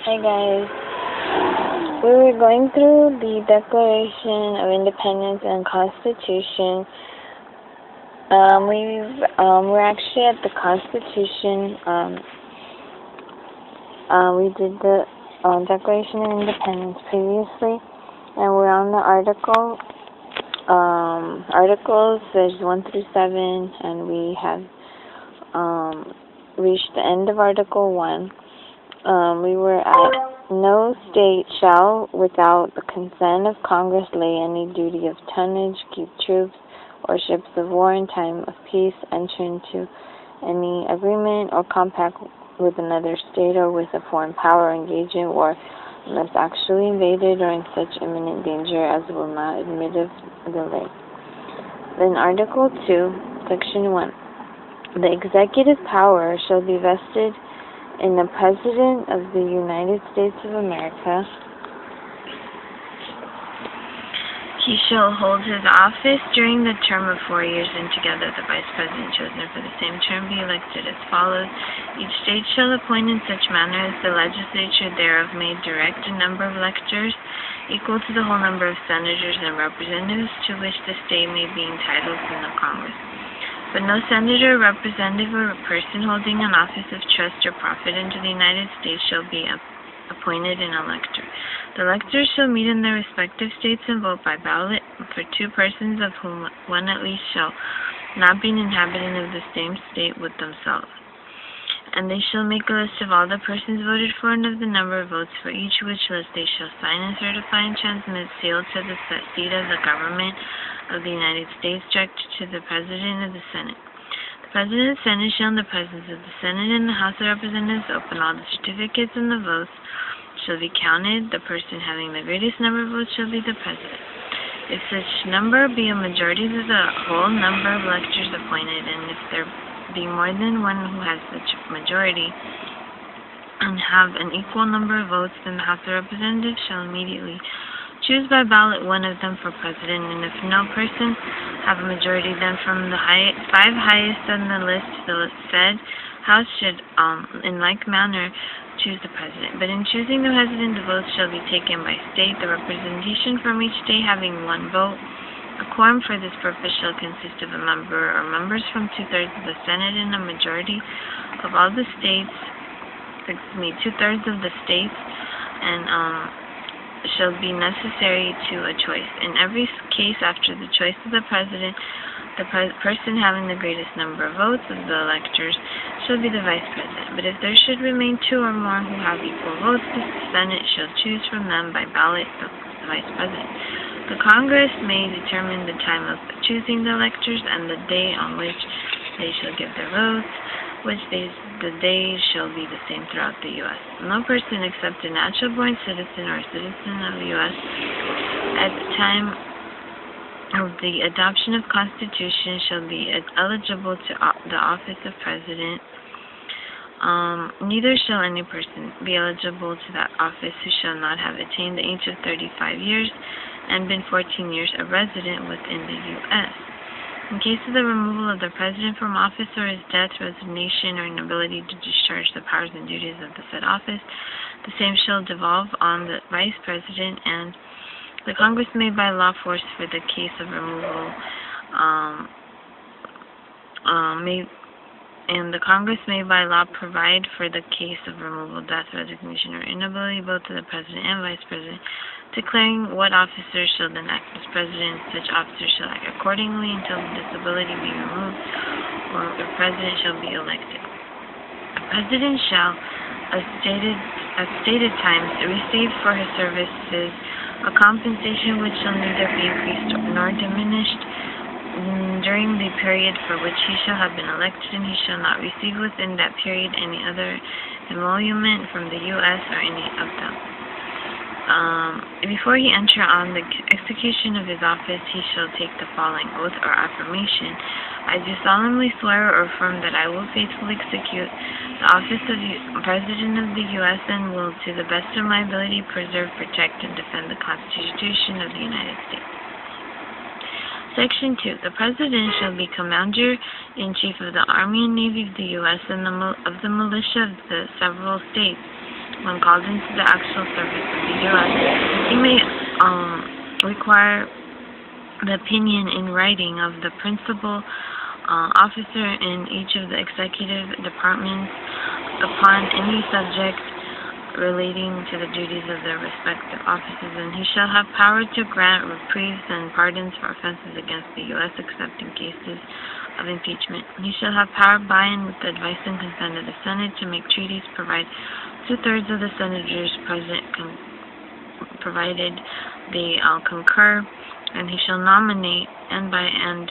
Hi guys. We were going through the Declaration of Independence and Constitution. We're actually at the Constitution. We did the Declaration of Independence previously, and we're on the articles. There's 1 through 7, and we have reached the end of Article 1. We were at no state shall, without the consent of Congress, lay any duty of tonnage, keep troops or ships of war in time of peace, enter into any agreement or compact with another state or with a foreign power, engage in war unless actually invaded or in such imminent danger as will not admit of delay. Then Article 2, Section 1. The executive power shall be vested in the President of the United States of America. He shall hold his office during the term of 4 years, and together the Vice President chosen for the same term be elected as follows. Each state shall appoint in such manner as the legislature thereof may direct a number of electors equal to the whole number of senators and representatives to which the state may be entitled from the Congress. But no senator, representative, or person holding an office of trust or profit into the United States shall be appointed an elector. The electors shall meet in their respective states and vote by ballot for 2 persons, of whom one at least shall not be an inhabitant of the same state with themselves. And they shall make a list of all the persons voted for and of the number of votes for each, which list they shall sign and certify and transmit sealed to the seat of the government of the United States, directed to the President of the Senate. The President of the Senate shall, in the presence of the Senate and the House of Representatives, open all the certificates, and the votes shall be counted. The person having the greatest number of votes shall be the President. If such number be a majority of the whole number of electors appointed, and if there be more than one who has such majority, and have an equal number of votes, then the House of Representatives shall immediately choose by ballot one of them for president, and if no person have a majority, then from the 5 highest on the list, the said House should, in like manner, choose the president. But in choosing the president, the votes shall be taken by state, the representation from each state having 1 vote. A quorum for this purpose shall consist of a member or members from 2/3 of the Senate and a majority of all the states, 2/3 of the states, and shall be necessary to a choice. In every case, after the choice of the president, the person having the greatest number of votes of the electors shall be the vice president. But if there should remain 2 or more who have equal votes, the Senate shall choose from them by ballot the vice president. The Congress may determine the time of choosing the electors and the day on which they shall give their votes, the days shall be the same throughout the U.S. No person except a natural-born citizen or a citizen of the U.S. at the time of the adoption of Constitution shall be eligible to the office of President. Neither shall any person be eligible to that office who shall not have attained the age of 35 years and been 14 years a resident within the U.S. In case of the removal of the President from office or his death, resignation, or inability to discharge the powers and duties of the said office, the same shall devolve on the Vice President, and the Congress may by law force for the case of removal, the Congress may by law provide for the case of removal, death, resignation, or inability both of the President and Vice President, declaring what officers shall then act as President. Such officers shall act accordingly until the disability be removed, or the President shall be elected. A President shall, at stated times, receive for his services a compensation which shall neither be increased nor diminished during the period for which he shall have been elected, and he shall not receive within that period any other emolument from the U.S. or any of them. Before he enter on the execution of his office, he shall take the following oath or affirmation. I do solemnly swear or affirm that I will faithfully execute the office of President of the U.S. and will, to the best of my ability, preserve, protect, and defend the Constitution of the United States. Section 2. The President shall be Commander-in-Chief of the Army and Navy of the U.S. and of the militia of the several states, when called into the actual service of the U.S., he may require the opinion in writing of the principal officer in each of the executive departments upon any subject relating to the duties of their respective offices, and he shall have power to grant reprieves and pardons for offenses against the U.S. except in cases of impeachment. He shall have power by and with the advice and consent of the Senate to make treaties, provide 2/3 of the senators present provided they concur, and he shall nominate, and by and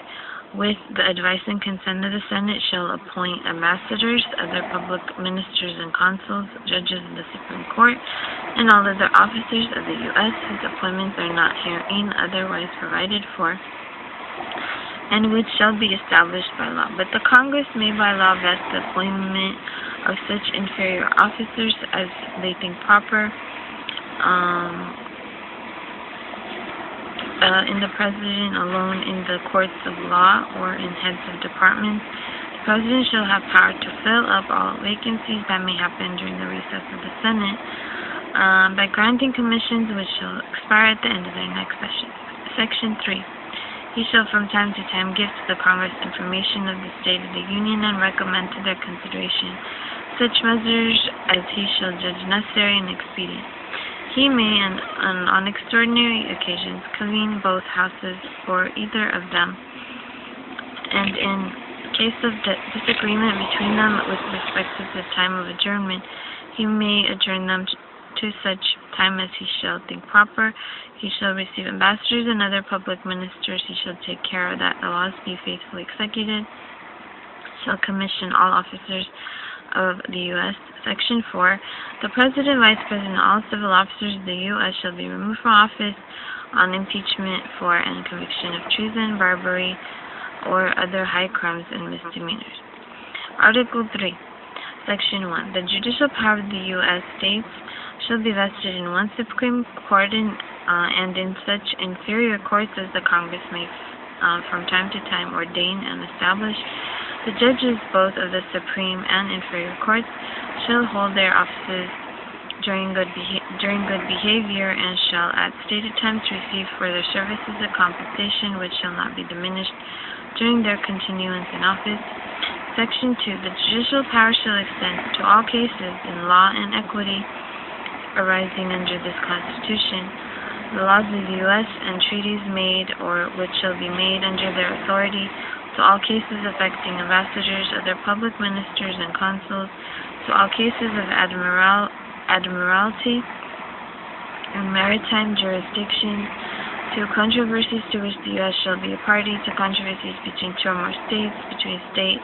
with the advice and consent of the Senate shall appoint ambassadors, other public ministers and consuls, judges of the Supreme Court, and all other officers of the U.S. whose appointments are not herein otherwise provided for, and which shall be established by law. But the Congress may by law vest the appointment of such inferior officers as they think proper in the President alone, in the courts of law, or in heads of departments. The President shall have power to fill up all vacancies that may happen during the recess of the Senate by granting commissions which shall expire at the end of their next session. Section 3. He shall from time to time give to the Congress information of the state of the Union and recommend to their consideration such measures as he shall judge necessary and expedient. He may, on extraordinary occasions, convene both houses or either of them, and in case of disagreement between them with respect to the time of adjournment, he may adjourn them to such time as he shall think proper. He shall receive ambassadors and other public ministers. He shall take care that the laws be faithfully executed. Shall commission all officers of the U.S. Section 4. The President, Vice President, and all civil officers of the U.S. shall be removed from office on impeachment for and conviction of treason, bribery, or other high crimes and misdemeanors. Article 3. Section 1. The judicial power of the U.S. states shall be vested in one Supreme Court and in such inferior courts as the Congress may from time to time ordain and establish. The judges both of the Supreme and inferior courts shall hold their offices during good behavior, and shall at stated times receive for their services a compensation which shall not be diminished during their continuance in office. Section 2. The judicial power shall extend to all cases in law and equity arising under this Constitution, the laws of the U.S. and treaties made or which shall be made under their authority, to all cases affecting ambassadors, other public ministers and consuls, to all cases of admiralty and maritime jurisdiction, to controversies to which the U.S. shall be a party, to controversies between two or more states, between a state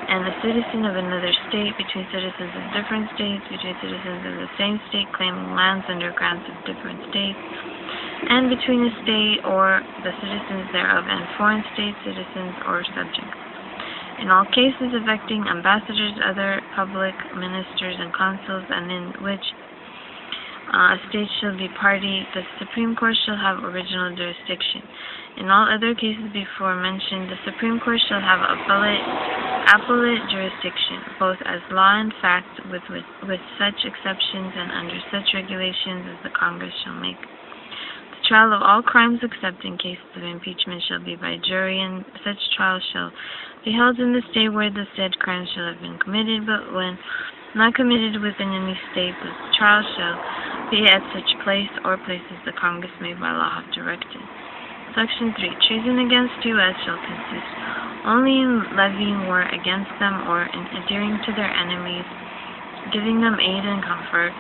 and a citizen of another state, between citizens of different states, between citizens of the same state claiming lands under grants of different states, and between a state or the citizens thereof and foreign state citizens or subjects. In all cases affecting ambassadors, other public ministers and consuls, and in which a state shall be party, the Supreme Court shall have original jurisdiction. In all other cases before mentioned, the Supreme Court shall have appellate jurisdiction, both as law and fact, with such exceptions and under such regulations as the Congress shall make. The trial of all crimes except in cases of impeachment shall be by jury, and such trial shall be held in the state where the said crime shall have been committed, but when not committed within any state, the trial shall be at such place or places the Congress may by law have directed. Section 3. Treason against U.S. shall consist only in levying war against them or in adhering to their enemies, giving them aid and comfort.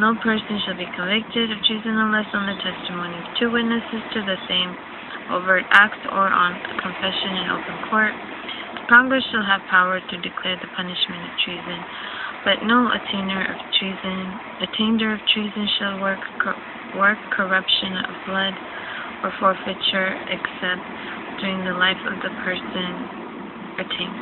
No person shall be convicted of treason unless on the testimony of two witnesses to the same overt act or on confession in open court. The Congress shall have power to declare the punishment of treason, but no attainder of treason shall work corruption of blood or forfeiture except during the life of the person attained.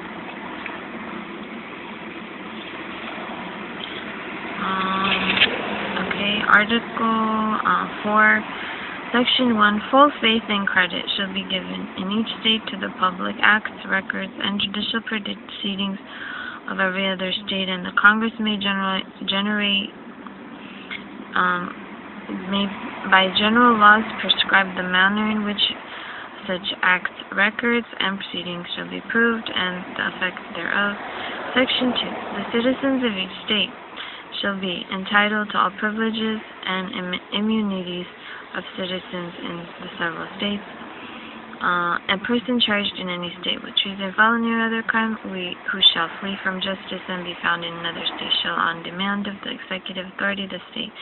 Article 4, Section 1. Full faith and credit shall be given in each state to the public acts, records, and judicial proceedings of every other state, and the Congress may generate may by general laws prescribe the manner in which such acts, records, and proceedings shall be proved, and the effects thereof. Section 2. The citizens of each state shall be entitled to all privileges and immunities of citizens in the several states. A person charged in any state with treason, felony, or other crime, who shall flee from justice and be found in another state, shall, on demand of the executive authority of the state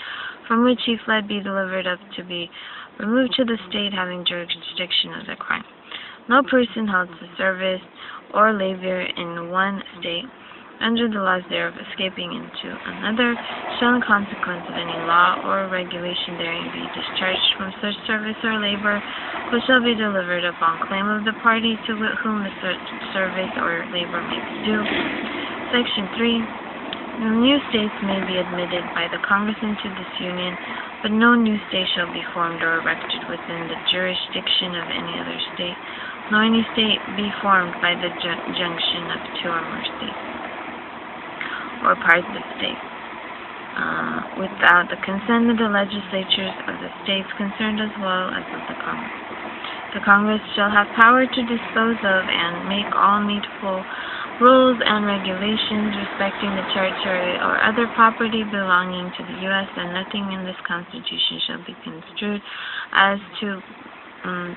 from which he fled, be delivered up to be removed to the state having jurisdiction of the crime. No person held to service or labor in one state under the laws thereof, escaping into another, shall in consequence of any law or regulation therein be discharged from such service or labor, which shall be delivered upon claim of the party to whom the service or labor may be due. Section 3. New states may be admitted by the Congress into this Union, but no new state shall be formed or erected within the jurisdiction of any other state, nor any state be formed by the junction of two or more states, or parts of states, without the consent of the legislatures of the states concerned as well as of the Congress. The Congress shall have power to dispose of and make all needful rules and regulations respecting the territory or other property belonging to the U.S., and nothing in this Constitution shall be construed as to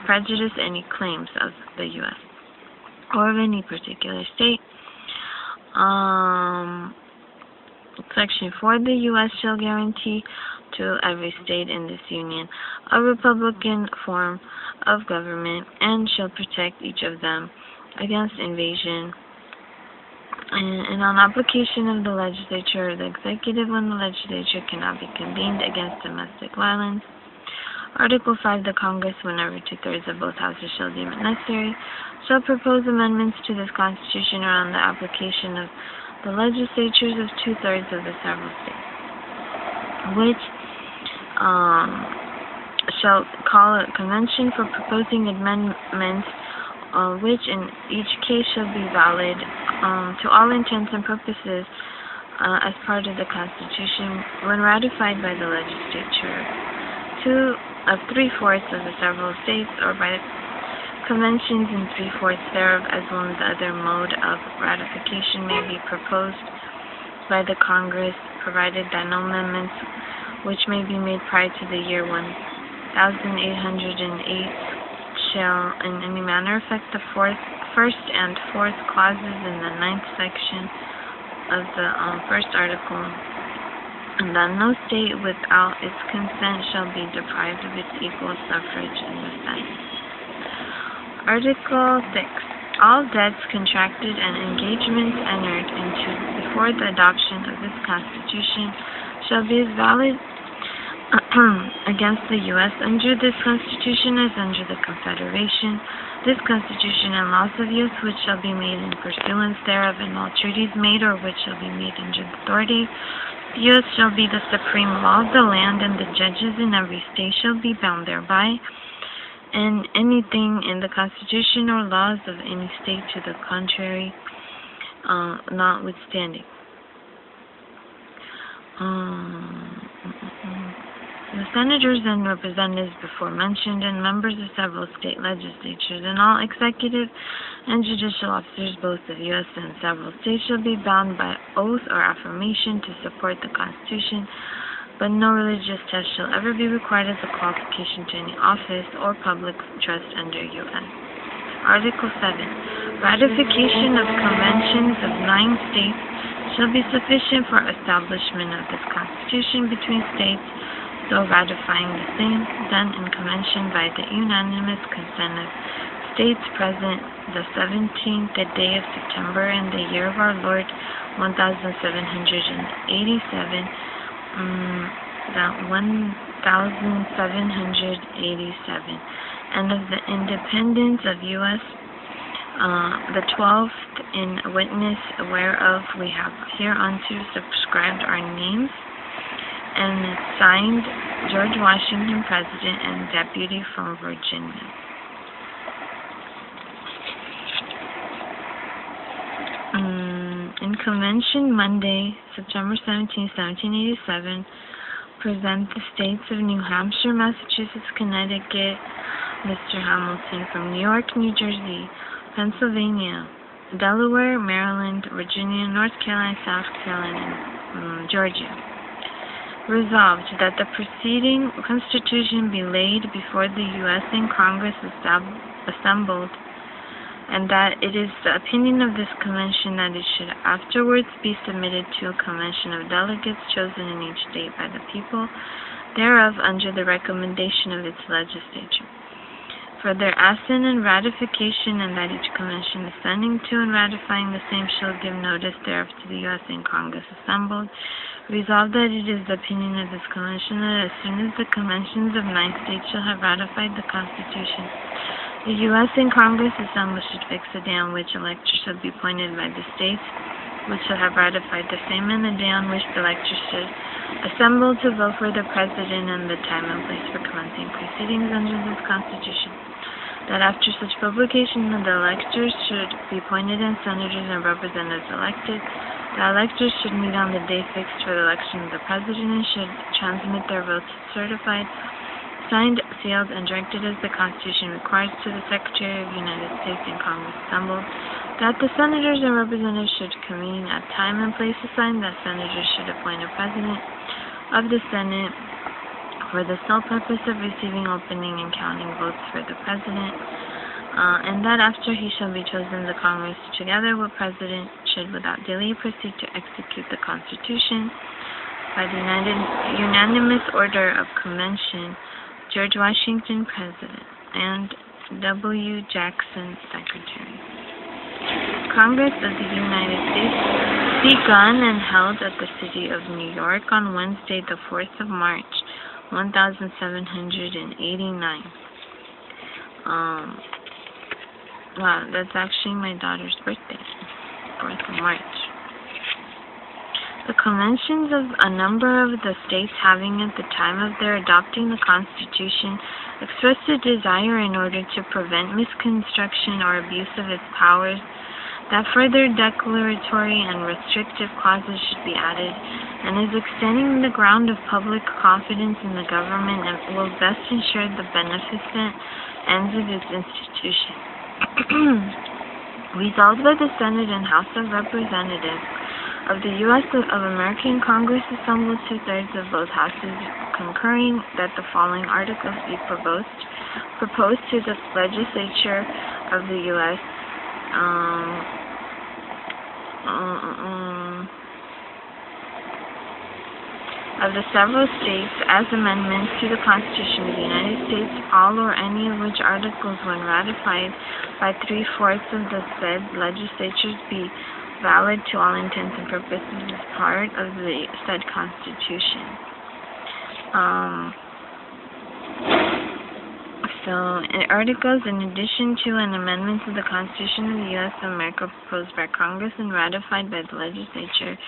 prejudice any claims of the U.S. or of any particular state. Section 4. The U.S. shall guarantee to every state in this Union a republican form of government, and shall protect each of them against invasion, and on application of the legislature or the executive, when the legislature cannot be convened, against domestic violence. Article 5. The Congress, whenever 2/3 of both houses shall deem it necessary, shall propose amendments to this Constitution or on the application of the legislatures of 2/3 of the several states, which shall call a convention for proposing amendments, which in each case shall be valid to all intents and purposes as part of the Constitution when ratified by the legislature of 3/4 of the several states, or by conventions in 3/4 thereof, as one of the other mode of ratification may be proposed by the Congress, provided that no amendments which may be made prior to the year 1808 shall in any manner affect the first and fourth clauses in the 9th section of the first article, and that no state without its consent shall be deprived of its equal suffrage in the Senate. Article 6. All debts contracted and engagements entered into before the adoption of this Constitution shall be as valid against the U.S. under this Constitution as under the Confederation. This Constitution and laws of U.S. which shall be made in pursuance thereof, and all treaties made or which shall be made under the authority of the U.S. shall be the supreme law of the land, and the judges in every state shall be bound thereby, and anything in the Constitution or laws of any state to the contrary notwithstanding. The senators and representatives before mentioned, and members of several state legislatures, and all executive and judicial officers both of U.S. and several states shall be bound by oath or affirmation to support the Constitution, but no religious test shall ever be required as a qualification to any office or public trust under U.S. Article 7. Ratification of conventions of 9 states shall be sufficient for establishment of this Constitution between states, so ratifying the same, done in convention by the unanimous consent of states present the 17th day of September in the year of our Lord 1787, and of the independence of U.S. The 12th, in witness whereof we have hereunto subscribed our names, and signed George Washington, President and Deputy from Virginia. In convention Monday, September 17, 1787, represent the states of New Hampshire, Massachusetts, Connecticut, Mr. Hamilton, from New York, New Jersey, Pennsylvania, Delaware, Maryland, Virginia, North Carolina, South Carolina, and Georgia. Resolved that the preceding Constitution be laid before the U.S. in Congress assembled, and that it is the opinion of this Convention that it should afterwards be submitted to a Convention of Delegates chosen in each state by the people thereof under the recommendation of its legislature, for their assent and ratification, and that each Convention assenting to and ratifying the same shall give notice thereof to the U.S. in Congress assembled. Resolved that it is the opinion of this Convention that as soon as the Conventions of 9 states shall have ratified the Constitution, the U.S. in Congress assembled should fix the day on which electors shall be appointed by the states which shall have ratified the same, and the day on which the electors should assemble to vote for the President, and the time and place for commencing proceedings under this Constitution. That after such publication the electors should be appointed and senators and representatives elected. The electors should meet on the day fixed for the election of the President and should transmit their votes certified, signed, sealed, and directed as the Constitution requires to the Secretary of the United States in Congress assembled. That the senators and representatives should convene at time and place assigned. That senators should appoint a President of the Senate for the sole purpose of receiving, opening, and counting votes for the President, and that after he shall be chosen, the Congress, together with President, should without delay proceed to execute the Constitution. By the unanimous order of Convention, George Washington, President, and W. Jackson, Secretary. Congress of the United States begun and held at the city of New York on Wednesday, the 4th of March, 1789. Wow, that's actually my daughter's birthday, 4th of March. The conventions of a number of the states having at the time of their adopting the Constitution expressed a desire in order to prevent misconstruction or abuse of its powers that further declaratory and restrictive clauses should be added, and is extending the ground of public confidence in the government and will best ensure the beneficent ends of its institution. Resolved by the Senate and House of Representatives of the U.S. of American Congress assembled 2/3 of both houses, concurring that the following articles be proposed to the legislature of the U.S. Of the several states as amendments to the Constitution of the United States, all or any of which articles, when ratified by 3/4 of the said legislatures, be valid to all intents and purposes as part of the said Constitution. Articles in addition to an amendment to the Constitution of the U.S. of America proposed by Congress and ratified by the legislatures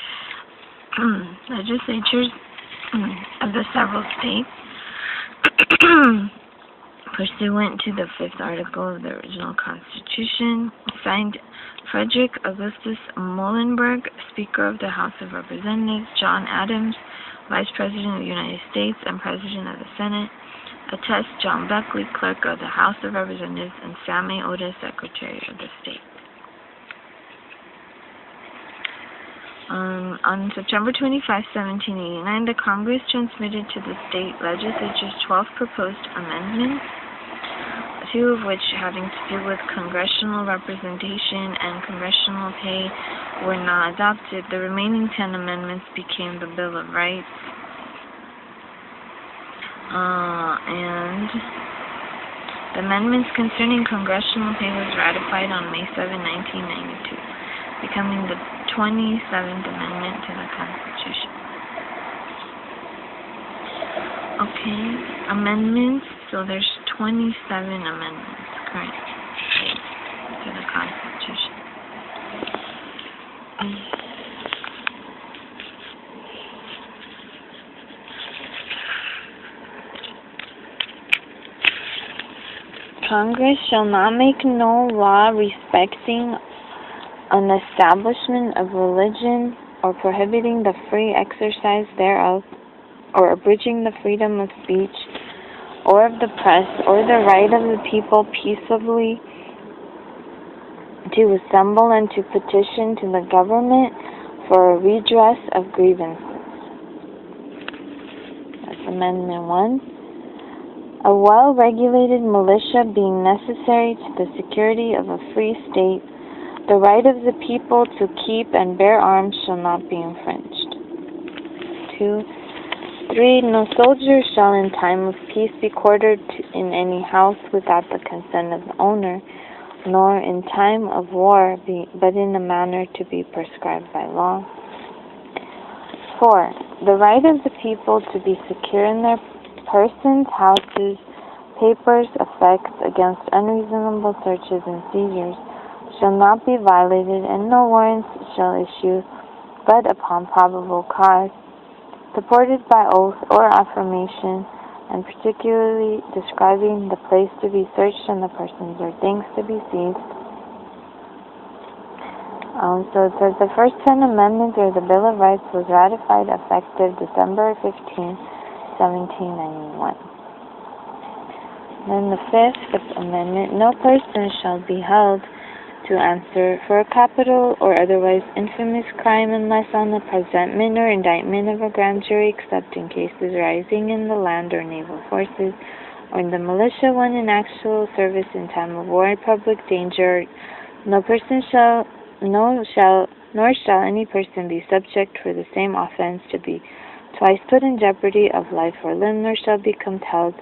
of the several states pursuant to the 5th article of the original Constitution, signed Frederick Augustus Muhlenberg, Speaker of the House of Representatives, John Adams, Vice President of the United States and President of the Senate, attest John Beckley, Clerk of the House of Representatives, and Sam A. Otis, Secretary of the State. On September 25, 1789, the Congress transmitted to the state legislatures 12 proposed amendments, 2 of which having to do with congressional representation and congressional pay were not adopted. The remaining 10 amendments became the Bill of Rights. And the amendments concerning congressional pay was ratified on May 7, 1992, becoming the 27th Amendment to the Constitution. Okay, amendments. So there's 27 amendments currently to the Constitution. Congress shall not make no law respecting an establishment of religion or prohibiting the free exercise thereof, or abridging the freedom of speech or of the press, or the right of the people peaceably to assemble and to petition to the government for a redress of grievances. That's Amendment 1. A well-regulated militia being necessary to the security of a free state, the right of the people to keep and bear arms shall not be infringed. 2. 3. No soldier shall in time of peace be quartered in any house without the consent of the owner, nor in time of war, but in a manner to be prescribed by law. 4. The right of the people to be secure in their persons, houses, papers, effects against unreasonable searches and seizures shall not be violated, and no warrants shall issue but upon probable cause, supported by oath or affirmation, and particularly describing the place to be searched and the persons or things to be seized. So it says the first 10 amendments, or the Bill of Rights, was ratified effective December 15, 1791. Then the Fifth Amendment, no person shall be held to answer for a capital or otherwise infamous crime unless on the presentment or indictment of a grand jury, except in cases arising in the land or naval forces, or in the militia when in actual service in time of war and public danger. Nor shall any person be subject for the same offense to be twice put in jeopardy of life or limb, nor shall be compelled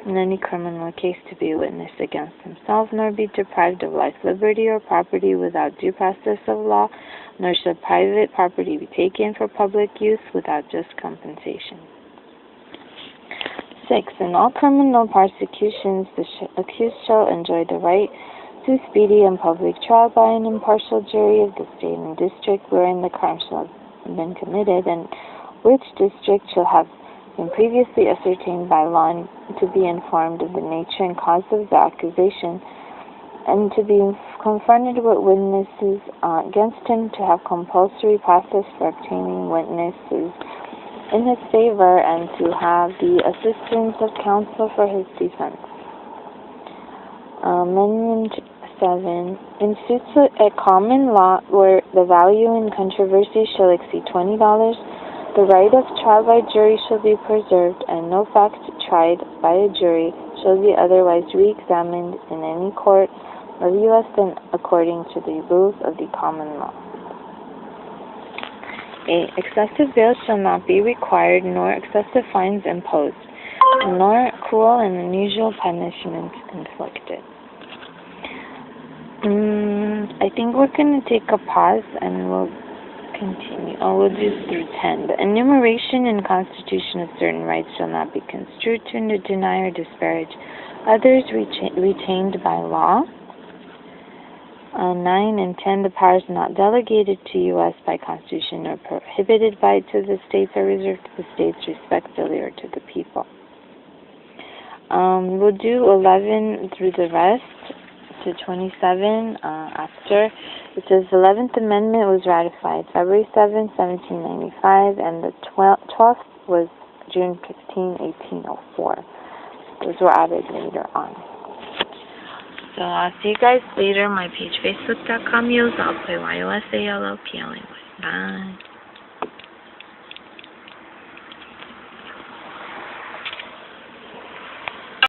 in any criminal case to be a witness against himself, nor be deprived of life, liberty, or property without due process of law, nor shall private property be taken for public use without just compensation. 6. In all criminal prosecutions, the accused shall enjoy the right to speedy and public trial by an impartial jury of the state and district wherein the crime shall have been committed, and which district shall have been previously ascertained by law, and to be informed of the nature and cause of the accusation, and to be confronted with witnesses against him, to have compulsory process for obtaining witnesses in his favor, and to have the assistance of counsel for his defense. Amendment 7. In suits at common law where the value in controversy shall exceed $20, the right of trial by jury shall be preserved, and no fact tried by a jury shall be otherwise re-examined in any court of the U.S. than according to the rules of the common law. 8. Excessive bail shall not be required, nor excessive fines imposed, nor cruel and unusual punishments inflicted. I think we're going to take a pause and we'll continue. We'll do through 10. The enumeration in the Constitution of certain rights shall not be construed to deny or disparage others retained by law. 9 and 10. The powers not delegated to U.S. by Constitution or prohibited by to the states are reserved to the states respectively or to the people. We'll do 11 through the rest to 27 after. It says the 11th Amendment was ratified February 7, 1795, and the 12th was June 15, 1804. Those were added later on. So I'll see you guys later. My page, facebook.com/YOSALPLY, YOSALPLY. Bye.